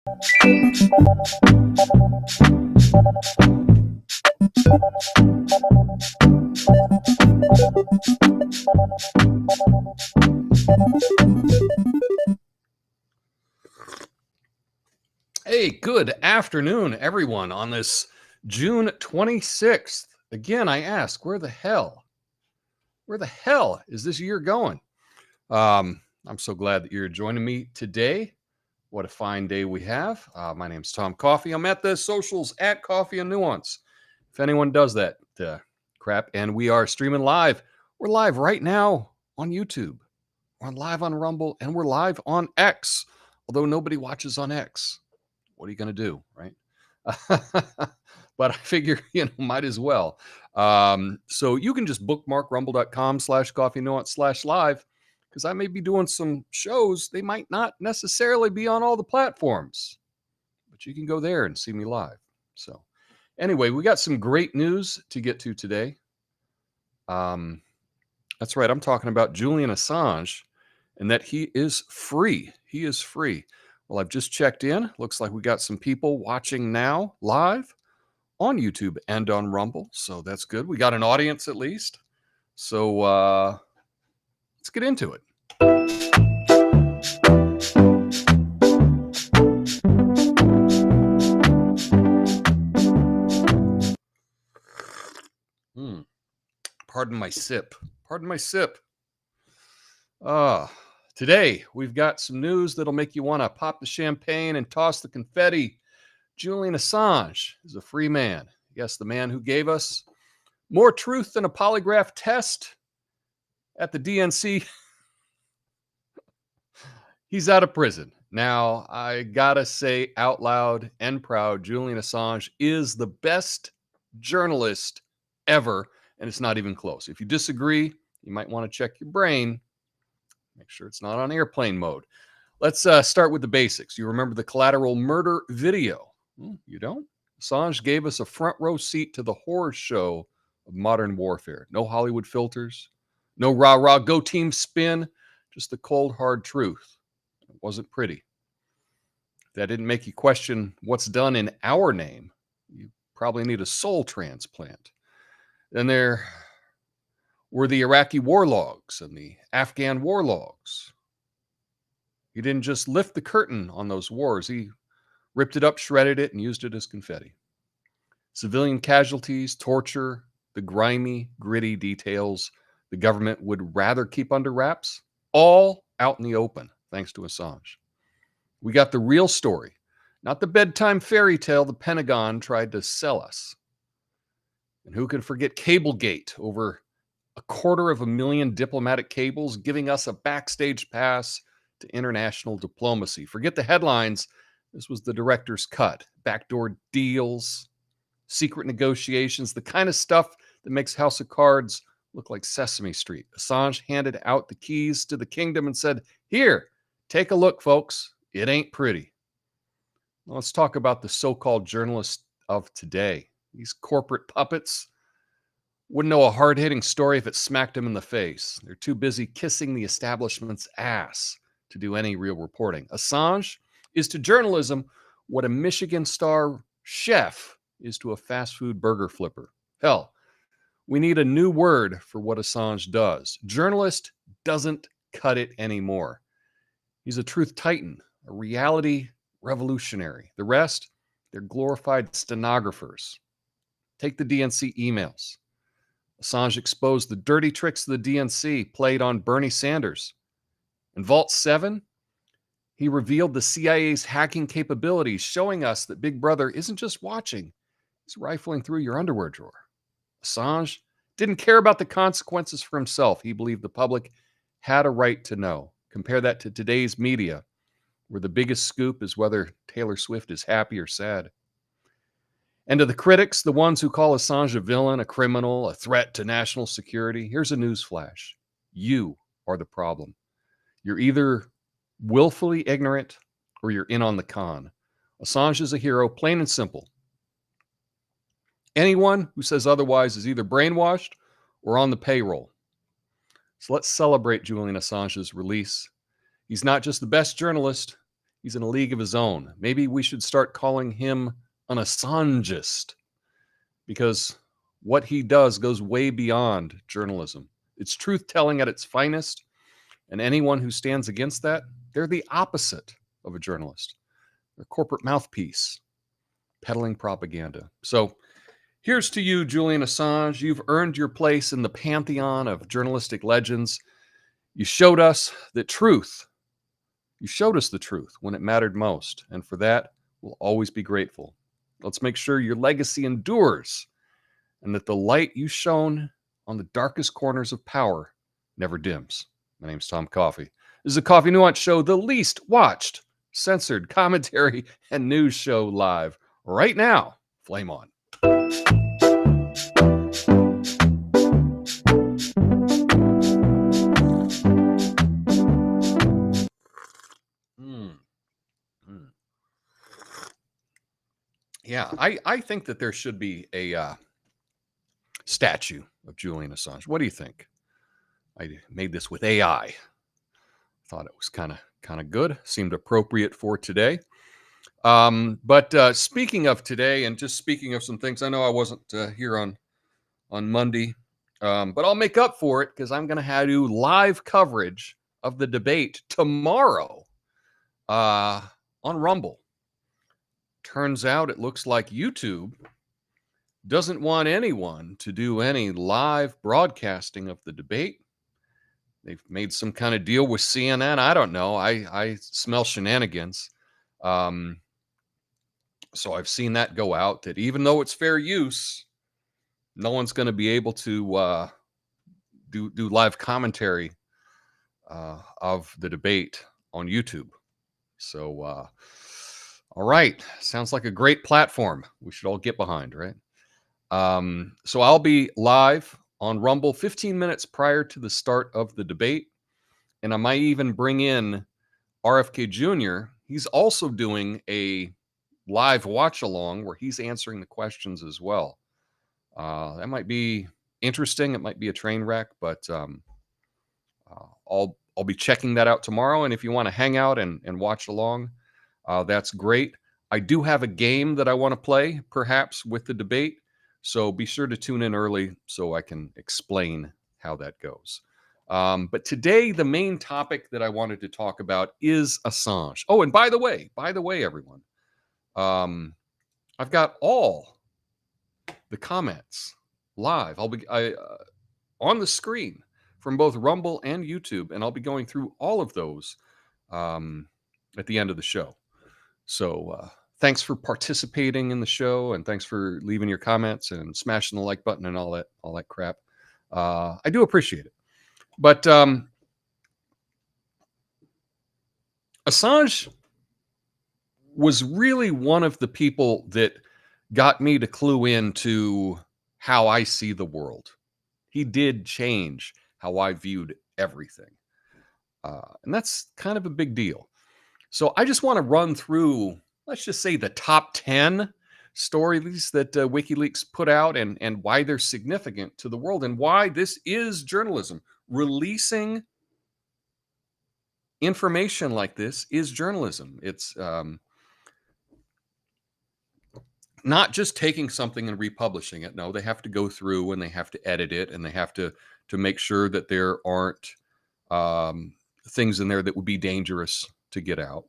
Hey, good afternoon, everyone, on this June 26th. Again, I ask, where the hell is this year going? I'm so glad that you're joining me today. What a fine day we have. My name's Tom Coffey. I'm at the socials at Coffee and Nuance. If anyone does that crap, and we are streaming live. We're live right now on YouTube. We're live on Rumble, and we're live on X, although nobody watches on X. What are you going to do, right? But I figure, might as well. So you can just bookmark rumble.com/coffeenuance/live, because I may be doing some shows. They might not necessarily be on all the platforms, but you can go there and see me live. So anyway, we got some great news to get to today. That's right. I'm talking about Julian Assange and that he is free. He is free. Well, I've just checked in. Looks like we got some people watching now live on YouTube and on Rumble. So that's good. We got an audience at least. So let's get into it. Pardon my sip. Today, we've got some news that'll make you want to pop the champagne and toss the confetti. Julian Assange is a free man. Yes, the man who gave us more truth than a polygraph test at the DNC. He's out of prison. Now, I gotta say out loud and proud, Julian Assange is the best journalist ever, and it's not even close. If you disagree, you might want to check your brain. Make sure it's not on airplane mode. Let's start with the basics. You remember the collateral murder video? You don't? Assange gave us a front row seat to the horror show of modern warfare. No Hollywood filters, no rah-rah, go team spin, just the cold, hard truth. It wasn't pretty. If that didn't make you question what's done in our name, you probably need a soul transplant. Then there were the Iraqi war logs and the Afghan war logs. He didn't just lift the curtain on those wars. He ripped it up, shredded it, and used it as confetti. Civilian casualties, torture, the grimy, gritty details the government would rather keep under wraps, all out in the open, thanks to Assange. We got the real story, not the bedtime fairy tale the Pentagon tried to sell us. And who can forget Cablegate, over 250,000 diplomatic cables giving us a backstage pass to international diplomacy. Forget the headlines. This was the director's cut. Backdoor deals, secret negotiations, the kind of stuff that makes House of Cards look like Sesame Street. Assange handed out the keys to the kingdom and said, "Here, take a look, folks. It ain't pretty." Well, let's talk about the so-called journalists of today. These corporate puppets wouldn't know a hard-hitting story if it smacked them in the face. They're too busy kissing the establishment's ass to do any real reporting. Assange is to journalism what a Michigan star chef is to a fast food burger flipper. Hell, we need a new word for what Assange does. Journalist doesn't cut it anymore. He's a truth titan, a reality revolutionary. The rest, they're glorified stenographers. Take the DNC emails. Assange exposed the dirty tricks the DNC played on Bernie Sanders. In Vault 7, he revealed the CIA's hacking capabilities, showing us that Big Brother isn't just watching, he's rifling through your underwear drawer. Assange didn't care about the consequences for himself. He believed the public had a right to know. Compare that to today's media, where the biggest scoop is whether Taylor Swift is happy or sad. And to the critics, the ones who call Assange a villain, a criminal, a threat to national security, here's a newsflash. You are the problem. You're either willfully ignorant or you're in on the con. Assange is a hero, plain and simple. Anyone who says otherwise is either brainwashed or on the payroll. So let's celebrate Julian Assange's release. He's not just the best journalist, He's in a league of his own. Maybe we should start calling him an Assangeist because what he does goes way beyond journalism. It's truth telling at its finest, and anyone who stands against that, they're the opposite of a journalist. They're a corporate mouthpiece, peddling propaganda. So here's to you, Julian Assange. You've earned your place in the pantheon of journalistic legends. You showed us the truth. You showed us the truth when it mattered most, and for that, we'll always be grateful. Let's make sure your legacy endures and that the light you shone on the darkest corners of power never dims. My name's Tom Coffey. This is a Coffee Nuance show, the least watched, censored commentary and news show live right now. Flame on. Yeah, I think that there should be a statue of Julian Assange. What do you think? I made this with AI. Thought it was kind of good. Seemed appropriate for today. But speaking of today, and just speaking of some things, I know I wasn't here on Monday, but I'll make up for it because I'm going to do live coverage of the debate tomorrow on Rumble. Turns out it looks like YouTube doesn't want anyone to do any live broadcasting of the debate. They've made some kind of deal with CNN. I don't know. I smell shenanigans. So I've seen that go out, that even though it's fair use, no one's going to be able to do live commentary of the debate on YouTube. So, all right. Sounds like a great platform we should all get behind, right? So I'll be live on Rumble 15 minutes prior to the start of the debate. And I might even bring in RFK Jr. He's also doing a live watch along where he's answering the questions as well. That might be interesting. It might be a train wreck, but I'll be checking that out tomorrow. And if you want to hang out and watch along, that's great. I do have a game that I want to play, perhaps with the debate. So be sure to tune in early so I can explain how that goes. But today, the main topic that I wanted to talk about is Assange. Oh, and by the way, everyone, I've got all the comments live. I'll be on the screen from both Rumble and YouTube, and I'll be going through all of those at the end of the show. So thanks for participating in the show, and thanks for leaving your comments and smashing the like button and all that crap. I do appreciate it. But Assange was really one of the people that got me to clue into how I see the world. He did change how I viewed everything. And that's kind of a big deal. So I just want to run through, let's just say, the top 10 stories that WikiLeaks put out and why they're significant to the world and why this is journalism. Releasing information like this is journalism. It's not just taking something and republishing it. No, they have to go through and they have to edit it, and they have to make sure that there aren't things in there that would be dangerous to get out.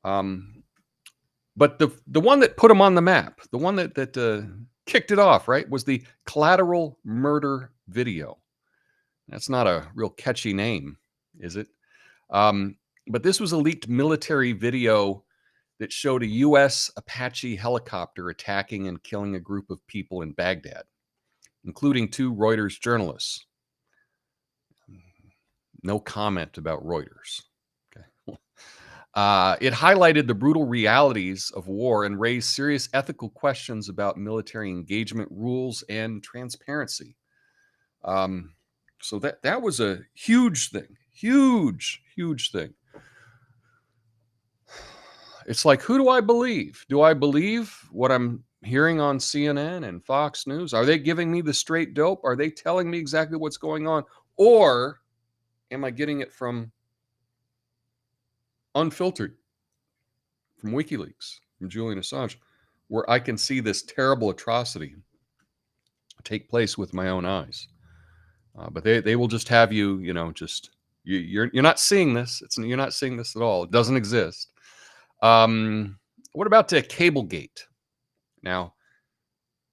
But the one that put them on the map, the one that kicked it off, right, was the collateral murder video. That's not a real catchy name, is it? But this was a leaked military video that showed a U.S. Apache helicopter attacking and killing a group of people in Baghdad, including 2 Reuters journalists. No comment about Reuters. Okay. It highlighted the brutal realities of war and raised serious ethical questions about military engagement rules and transparency. So that was a huge thing. Huge thing. It's like, who do I believe? Do I believe what I'm hearing on CNN and Fox News? Are they giving me the straight dope? Are they telling me exactly what's going on? Or am I getting it from unfiltered from WikiLeaks, from Julian Assange, where I can see this terrible atrocity take place with my own eyes. But they will just have you, just you're not seeing this. You're not seeing this at all. It doesn't exist. What about Cablegate? Now,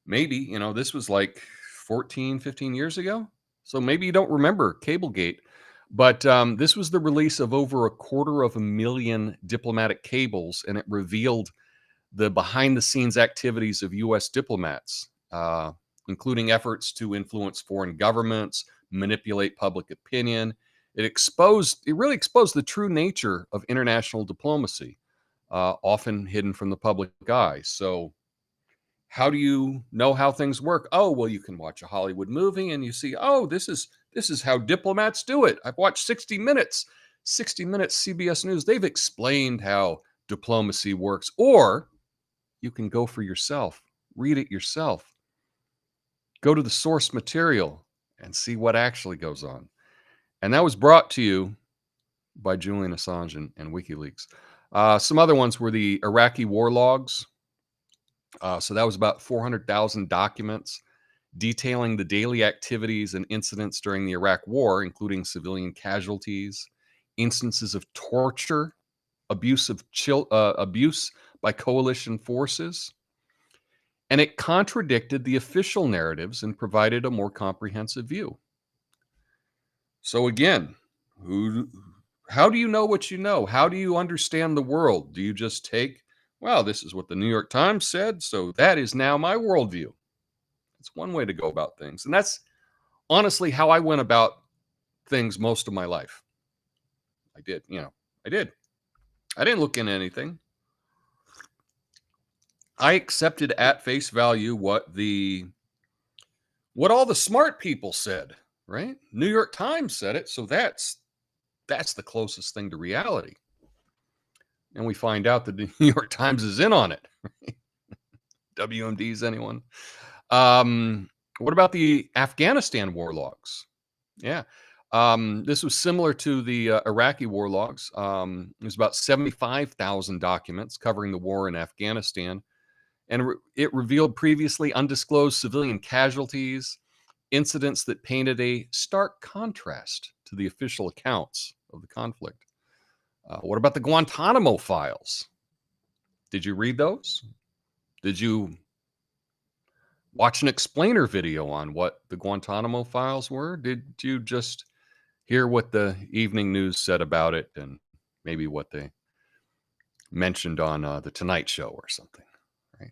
maybe, this was like 14, 15 years ago. So maybe you don't remember Cablegate, but this was the release of over 250,000 diplomatic cables, and it revealed the behind the scenes activities of U.S. diplomats, including efforts to influence foreign governments, manipulate public opinion. It really exposed the true nature of international diplomacy, often hidden from the public eye. So how do you know how things work? Oh, well, you can watch a Hollywood movie and you see, oh, this is how diplomats do it. I've watched 60 Minutes, CBS News. They've explained how diplomacy works. Or you can go for yourself, read it yourself, go to the source material and see what actually goes on. And that was brought to you by Julian Assange and WikiLeaks. Some other ones were the Iraqi war logs. So that was about 400,000 documents detailing the daily activities and incidents during the Iraq War, including civilian casualties, instances of torture, abuse by coalition forces. And it contradicted the official narratives and provided a more comprehensive view. So again, how do you know what you know? How do you understand the world? Do you just take, well, this is what the New York Times said, so that is now my worldview? It's one way to go about things. And that's honestly how I went about things most of my life. I did. I didn't look into anything. I accepted at face value what all the smart people said, right? New York Times said it, so that's the closest thing to reality. And we find out that the New York Times is in on it. WMDs, anyone? What about the Afghanistan war logs? Yeah. This was similar to the Iraqi war logs. It was about 75,000 documents covering the war in Afghanistan. And it revealed previously undisclosed civilian casualties, incidents that painted a stark contrast to the official accounts of the conflict. What about the Guantanamo files? Did you read those? Did you watch an explainer video on what the Guantanamo files were? Did you just hear what the evening news said about it and maybe what they mentioned on the Tonight Show or something? Right?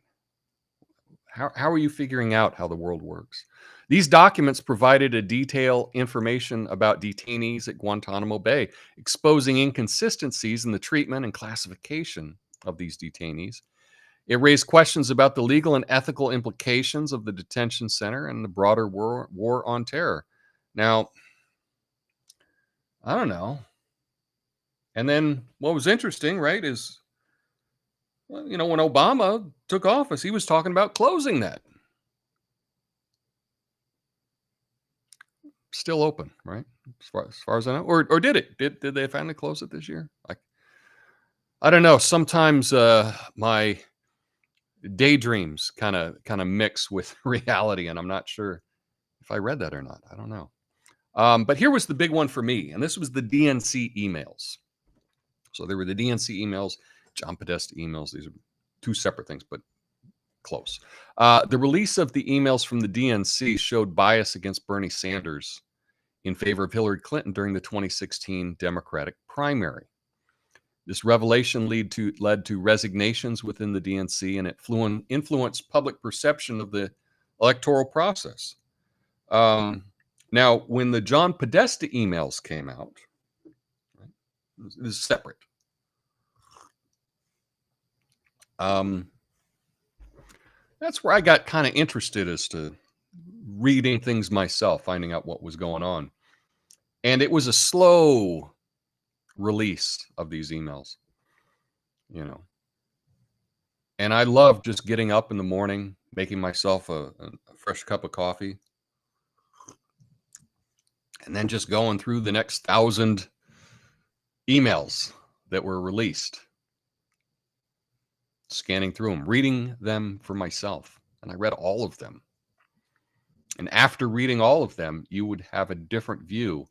How are you figuring out how the world works? These documents provided a detailed information about detainees at Guantanamo Bay, exposing inconsistencies in the treatment and classification of these detainees. It raised questions about the legal and ethical implications of the detention center and the broader war on terror. Now, I don't know. And then what was interesting, right, is, well, when Obama took office, he was talking about closing that. Still open, right? As far as I know, or did it? Did they finally close it this year? I don't know. Sometimes my daydreams kind of mix with reality, and I'm not sure if I read that or not. I don't know. But here was the big one for me, and this was the DNC emails. So there were the DNC emails, John Podesta emails. These are two separate things, but close. The release of the emails from the DNC showed bias against Bernie Sanders in favor of Hillary Clinton during the 2016 Democratic primary. This revelation led to resignations within the DNC, and it influenced public perception of the electoral process. Now, when the John Podesta emails came out, right, this is separate. That's where I got kind of interested as to reading things myself, finding out what was going on. And it was a slow release of these emails, And I love just getting up in the morning, making myself a fresh cup of coffee, and then just going through the next 1,000 emails that were released. scanning through them, reading them for myself. And I read all of them. And after reading all of them, you would have a different view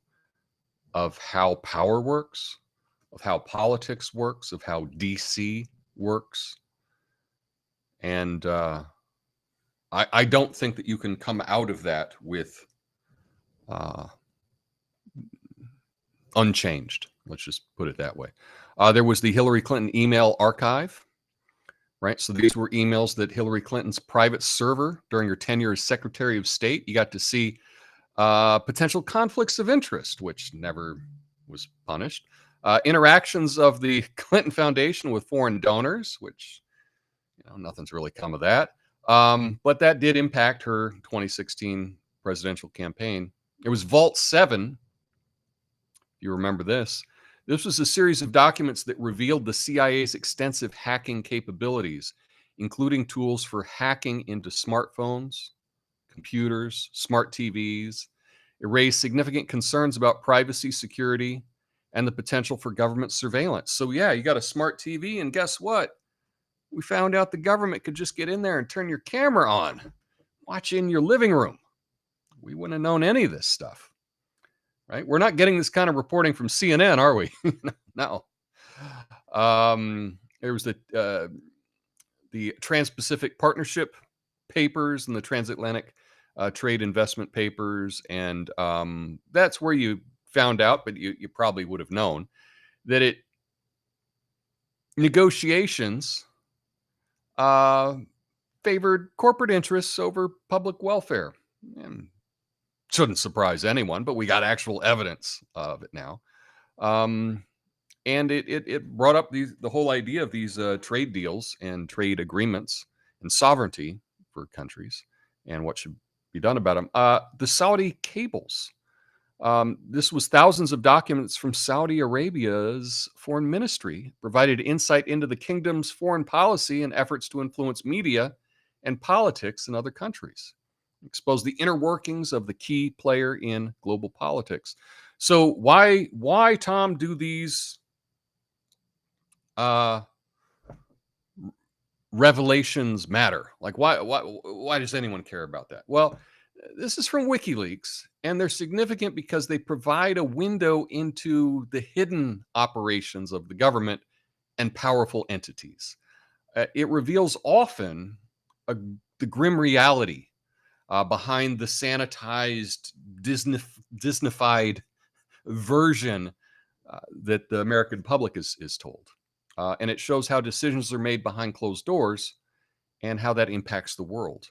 of how power works, of how politics works, of how DC works. And I don't think that you can come out of that with unchanged. Let's just put it that way. There was the Hillary Clinton email archive, right? So these were emails that Hillary Clinton's private server during her tenure as Secretary of State. You got to see potential conflicts of interest, which never was punished. Interactions of the Clinton Foundation with foreign donors, which, nothing's really come of that. But that did impact her 2016 presidential campaign. It was Vault 7. If you remember this. This was a series of documents that revealed the CIA's extensive hacking capabilities, including tools for hacking into smartphones, computers, smart TVs. It raised significant concerns about privacy, security, and the potential for government surveillance. So yeah, you got a smart TV, and guess what? We found out the government could just get in there and turn your camera on, watch in your living room. We wouldn't have known any of this stuff. Right? We're not getting this kind of reporting from CNN, are we? No. There was the Trans-Pacific Partnership papers and the Transatlantic Trade Investment papers, and that's where you found out, but you probably would have known, that negotiations favored corporate interests over public welfare. And shouldn't surprise anyone, but we got actual evidence of it now. And it brought up the whole idea of these trade deals and trade agreements and sovereignty for countries and what should be done about them. The Saudi cables. This was thousands of documents from Saudi Arabia's foreign ministry, provided insight into the kingdom's foreign policy and efforts to influence media and politics in other countries. Expose the inner workings of the key player in global politics. So why Tom, do these revelations matter? Like why does anyone care about that? Well, this is from WikiLeaks, and they're significant because they provide a window into the hidden operations of the government and powerful entities. It reveals often the grim reality behind the sanitized, Disneyfied version that the American public is told. And it shows how decisions are made behind closed doors and how that impacts the world.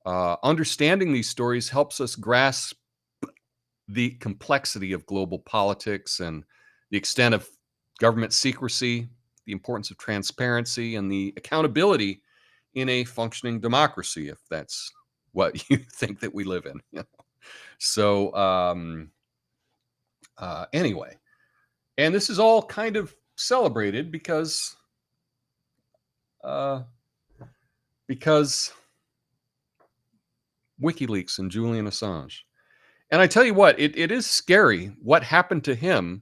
Understanding these stories helps us grasp the complexity of global politics and the extent of government secrecy, the importance of transparency, and the accountability in a functioning democracy, if that's what you think that we live in. So anyway, and this is all kind of celebrated because WikiLeaks and Julian Assange. And I tell you what, it is scary. What happened to him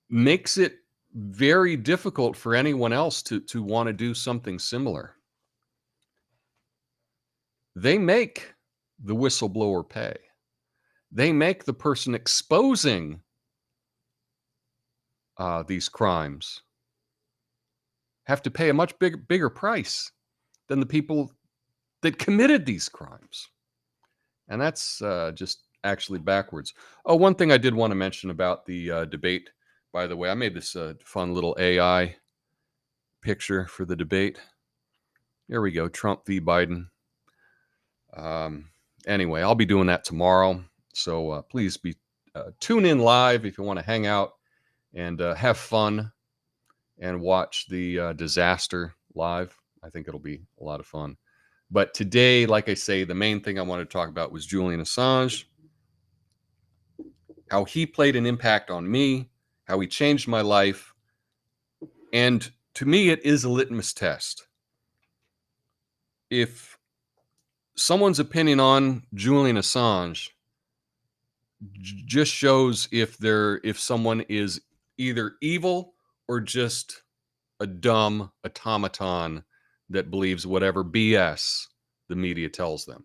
makes it very difficult for anyone else to want to do something similar. They make the whistleblower pay. They make the person exposing these crimes have to pay a much bigger price than the people that committed these crimes. And that's just actually backwards. Oh, one thing I did want to mention about the debate, by the way, I made this fun little AI picture for the debate. There we go, Trump v. Biden. Anyway, I'll be doing that tomorrow. So please tune in live if you want to hang out and have fun and watch the disaster live. I think it'll be a lot of fun. But today, like I say, the main thing I wanted to talk about was Julian Assange, how he played an impact on me, how he changed my life. And to me, it is a litmus test. If someone's opinion on Julian Assange just shows if someone is either evil or just a dumb automaton that believes whatever BS the media tells them.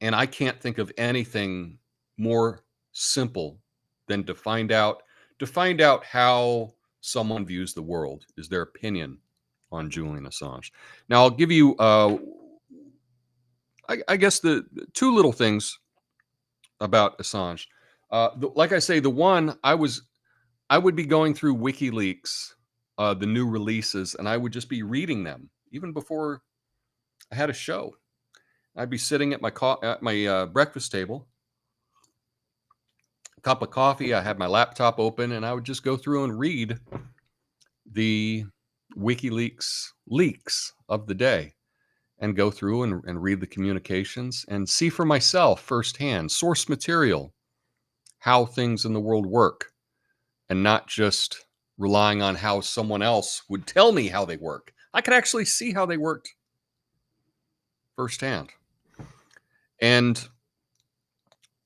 And I can't think of anything more simple than to find out how someone views the world, is their opinion on Julian Assange. Now, I'll give you, I guess, the two little things about Assange. Like I say, the one I would be going through WikiLeaks, the new releases, and I would just be reading them even before I had a show. I'd be sitting at my breakfast table, a cup of coffee. I had my laptop open, and I would just go through and read the WikiLeaks leaks of the day, and go through and read the communications and see for myself firsthand, source material, how things in the world work, and not just relying on how someone else would tell me how they work. I could actually see how they worked firsthand. And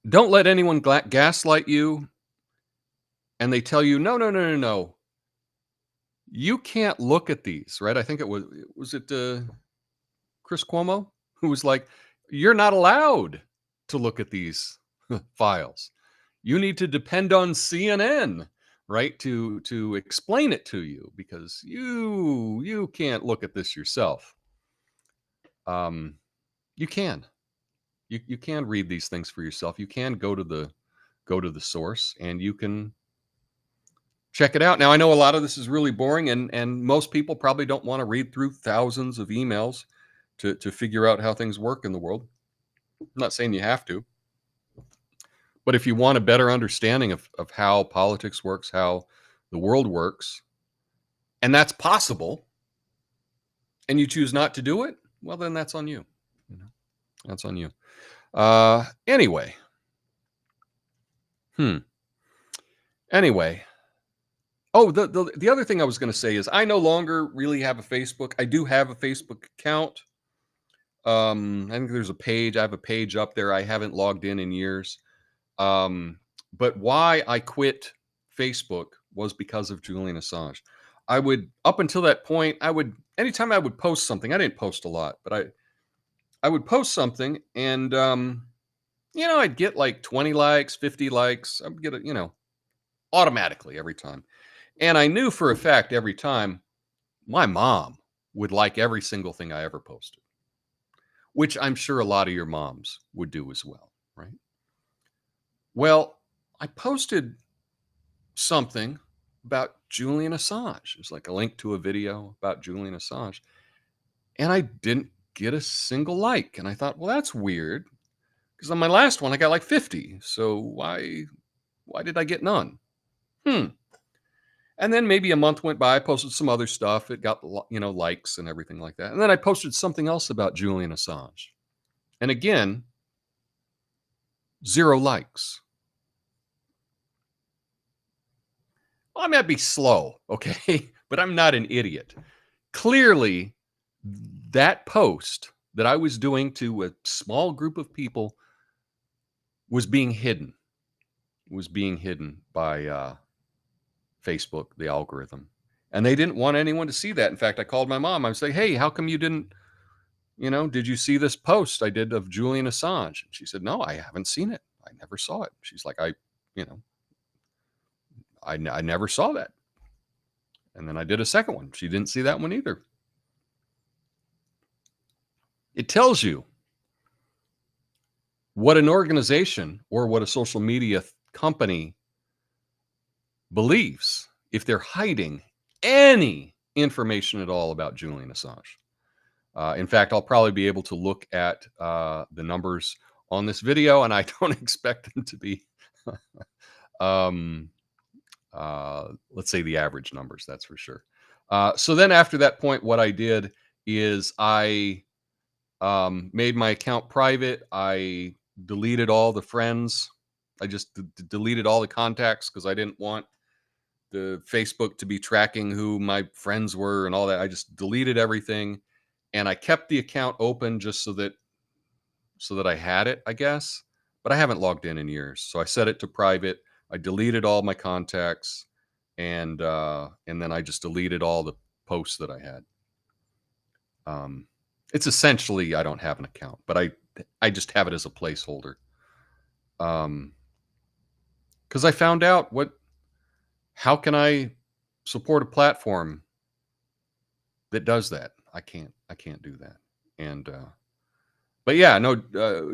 don't let anyone gaslight you and they tell you, no. You can't look at these, right? I think it was Chris Cuomo who was like, you're not allowed to look at these files. You need to depend on CNN, right, to explain it to you, because you can't look at this yourself. You can. You can read these things for yourself. You can go to the source and you can check it out. Now, I know a lot of this is really boring, and most people probably don't want to read through thousands of emails to figure out how things work in the world. I'm not saying you have to. But if you want a better understanding of how politics works, how the world works, and that's possible, and you choose not to do it, well, then that's on you. That's on you. Anyway. Anyway. Oh, the other thing I was going to say is I no longer really have a Facebook. I do have a Facebook account. I think there's a page. I have a page up there. I haven't logged in years. But why I quit Facebook was because of Julian Assange. Up until that point, anytime I would post something, I didn't post a lot, but I would post something and, I'd get like 20 likes, 50 likes. I would get it, automatically every time. And I knew for a fact every time my mom would like every single thing I ever posted, which I'm sure a lot of your moms would do as well, right? Well, I posted something about Julian Assange. It was like a link to a video about Julian Assange. And I didn't get a single like. And I thought, well, that's weird, because on my last one, I got like 50. So why did I get none? And then maybe a month went by, I posted some other stuff. It got, likes and everything like that. And then I posted something else about Julian Assange. And again, 0 likes. Well, I might be slow, okay? But I'm not an idiot. Clearly, that post that I was doing to a small group of people was being hidden. It was being hidden by Facebook, the algorithm. And they didn't want anyone to see that. In fact, I called my mom. I was like, hey, how come you didn't, did you see this post I did of Julian Assange? And she said, no, I haven't seen it. I never saw it. She's like, I never saw that. And then I did a second one. She didn't see that one either. It tells you what an organization or what a social media company believes if they're hiding any information at all about Julian Assange. In fact, I'll probably be able to look at the numbers on this video, and I don't expect them to be, let's say, the average numbers, that's for sure. So then after that point, what I did is I made my account private. I deleted all the friends. I just deleted all the contacts because I didn't want the Facebook to be tracking who my friends were and all that. I just deleted everything, and I kept the account open just so that I had it, I guess. But I haven't logged in years, so I set it to private. I deleted all my contacts, and then I just deleted all the posts that I had. It's essentially I don't have an account, but I just have it as a placeholder. Because I found out how can I support a platform that does that? I can't do that. And but yeah, no,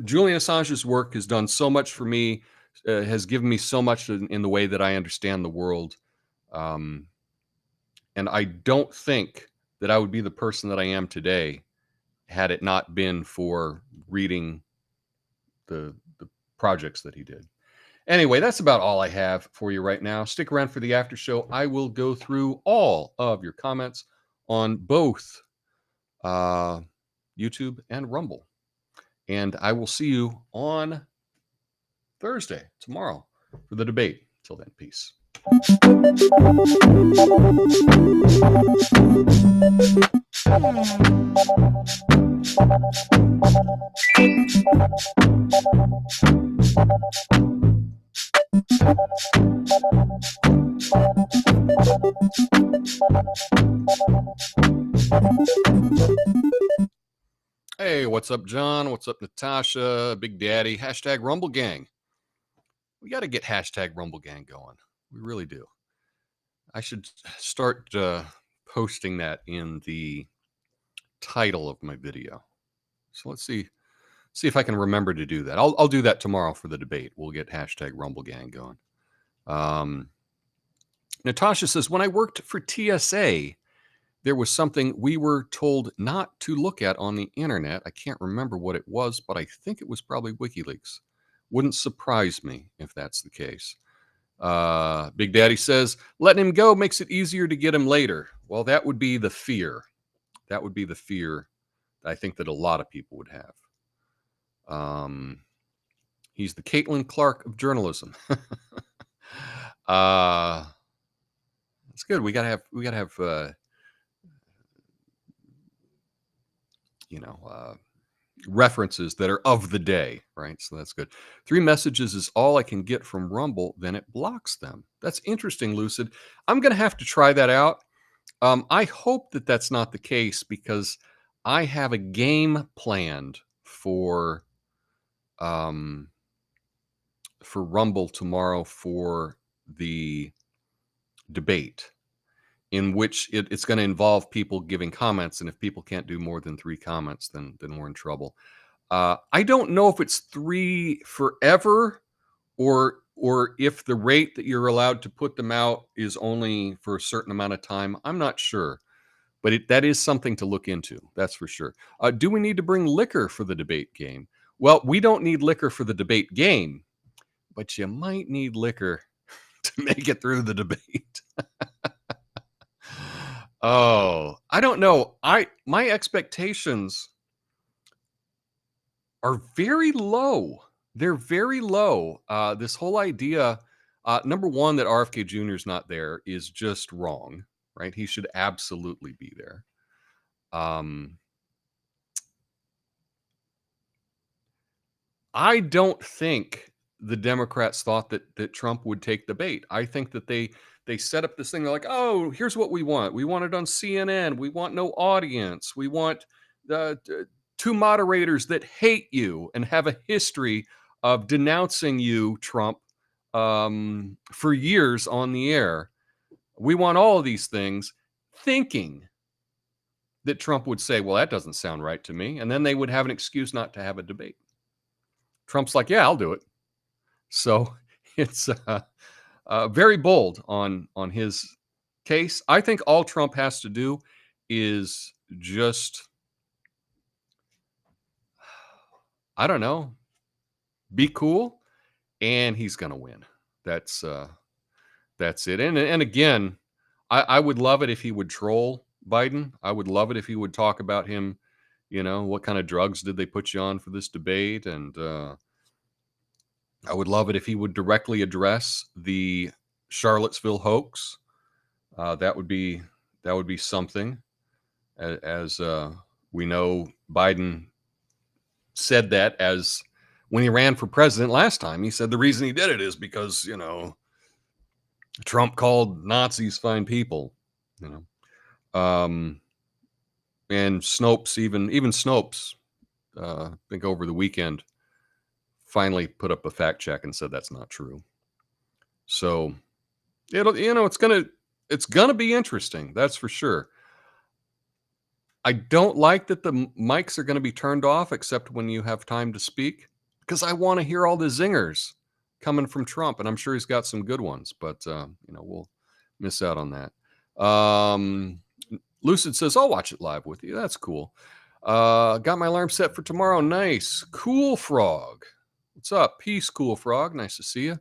Julian Assange's work has done so much for me, has given me so much in the way that I understand the world. And I don't think that I would be the person that I am today had it not been for reading the projects that he did. Anyway, that's about all I have for you right now. Stick around for the after show. I will go through all of your comments on both YouTube and Rumble. And I will see you on Thursday, tomorrow, for the debate. Till then, peace. Hey, what's up, John? What's up, Natasha? Big Daddy. Hashtag Rumble Gang. We got to get hashtag Rumble Gang going. We really do. I should start posting that in the title of my video. So let's see if I can remember to do that. I'll do that tomorrow for the debate. We'll get hashtag Rumble Gang going. Natasha says, when I worked for TSA, there was something we were told not to look at on the internet. I can't remember what it was, but I think it was probably WikiLeaks. Wouldn't surprise me if that's the case. Big Daddy says, letting him go makes it easier to get him later. Well, that would be the fear. That would be the fear I think that a lot of people would have. He's the Caitlin Clark of journalism. It's good. We gotta have references that are of the day, right? So that's good. 3 messages is all I can get from Rumble, then it blocks them. That's interesting, Lucid. I'm going to have to try that out. I hope that that's not the case, because I have a game planned for Rumble tomorrow for the debate, in which it's going to involve people giving comments, and if people can't do more than 3 comments, then we're in trouble. I don't know if it's 3 forever, or if the rate that you're allowed to put them out is only for a certain amount of time. I'm not sure, but that is something to look into. That's for sure. Do we need to bring liquor for the debate game? Well, we don't need liquor for the debate game, but you might need liquor to make it through the debate. Oh, I don't know. My expectations are very low. They're very low. This whole idea, number one, that RFK Jr. is not there is just wrong, right? He should absolutely be there. I don't think the Democrats thought that Trump would take the bait. I think that they set up this thing. They're like, oh, here's what we want. We want it on CNN. We want no audience. We want the 2 moderators that hate you and have a history of denouncing you, Trump, for years on the air. We want all of these things, thinking that Trump would say, well, that doesn't sound right to me. And then they would have an excuse not to have a debate. Trump's like, yeah, I'll do it. So it's very bold on his case. I think all Trump has to do is just, I don't know, be cool, and he's going to win. That's it. And again, I would love it if he would troll Biden. I would love it if he would talk about him, what kind of drugs did they put you on for this debate? And I would love it if he would directly address the Charlottesville hoax. That would be something. As we know, Biden said that as when he ran for president last time. He said the reason he did it is because, Trump called Nazis fine people, you know. And Snopes, even Snopes, I think over the weekend, finally put up a fact check and said that's not true. So it's gonna be interesting, that's for sure. I don't like that the mics are gonna be turned off except when you have time to speak, because I want to hear all the zingers coming from Trump, and I'm sure he's got some good ones, but we'll miss out on that. Lucid says, I'll watch it live with you. That's cool. Got my alarm set for tomorrow. Nice. Cool Frog. What's up? Peace, Cool Frog. Nice to see you.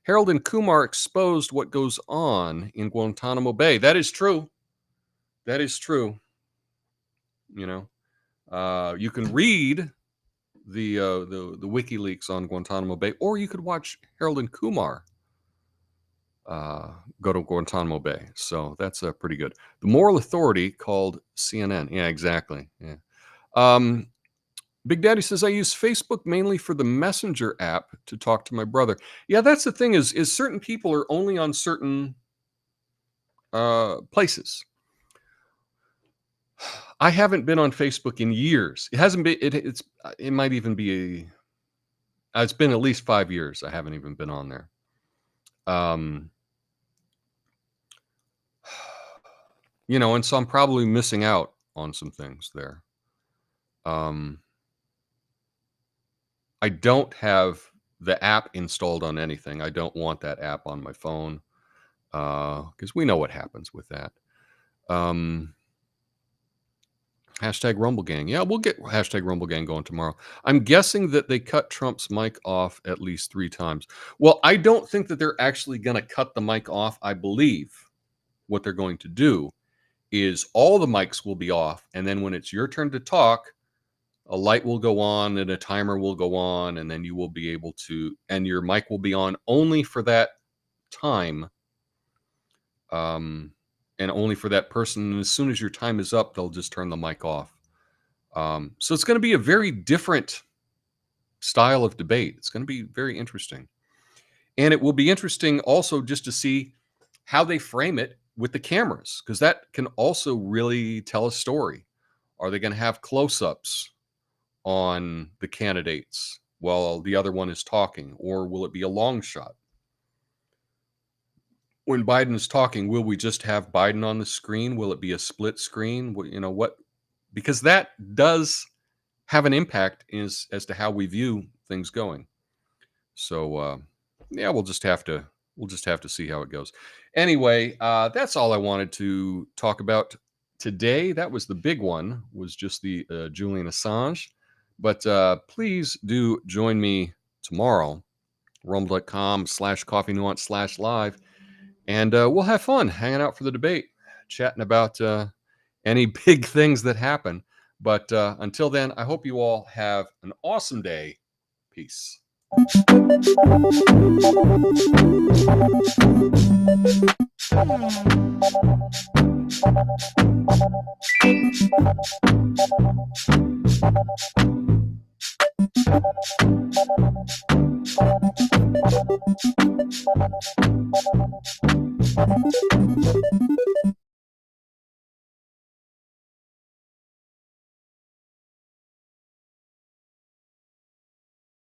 Harold and Kumar exposed what goes on in Guantanamo Bay. That is true. That is true. You can read the WikiLeaks on Guantanamo Bay, or you could watch Harold and Kumar go to Guantanamo Bay. So that's pretty good. The Moral Authority called CNN. Yeah, exactly. Yeah. Big Daddy says, I use Facebook mainly for the Messenger app to talk to my brother. Yeah, that's the thing is certain people are only on certain places. I haven't been on Facebook in years. It hasn't been, it might even be, it's been at least 5 years. I haven't even been on there. And so I'm probably missing out on some things there. I don't have the app installed on anything. I don't want that app on my phone because we know what happens with that. Hashtag Rumble Gang. Yeah, we'll get hashtag Rumble Gang going tomorrow. I'm guessing that they cut Trump's mic off at least 3 times. Well, I don't think that they're actually going to cut the mic off. I believe what they're going to do is all the mics will be off. And then when it's your turn to talk, a light will go on and a timer will go on. And then you will be able to, and your mic will be on only for that time. And only for that person. And as soon as your time is up, they'll just turn the mic off. So it's going to be a very different style of debate. It's going to be very interesting. And it will be interesting also just to see how they frame it with the cameras, because that can also really tell a story. Are they going to have close-ups on the candidates while the other one is talking? Or will it be a long shot? When Biden is talking, will we just have Biden on the screen? Will it be a split screen? Because that does have an impact as to how we view things going. So we'll just have to see how it goes. Anyway, that's all I wanted to talk about today. That was the big one, was just the Julian Assange. But please do join me tomorrow, rumble.com/coffeenuance/live. And we'll have fun hanging out for the debate, chatting about any big things that happen. But until then, I hope you all have an awesome day. Peace.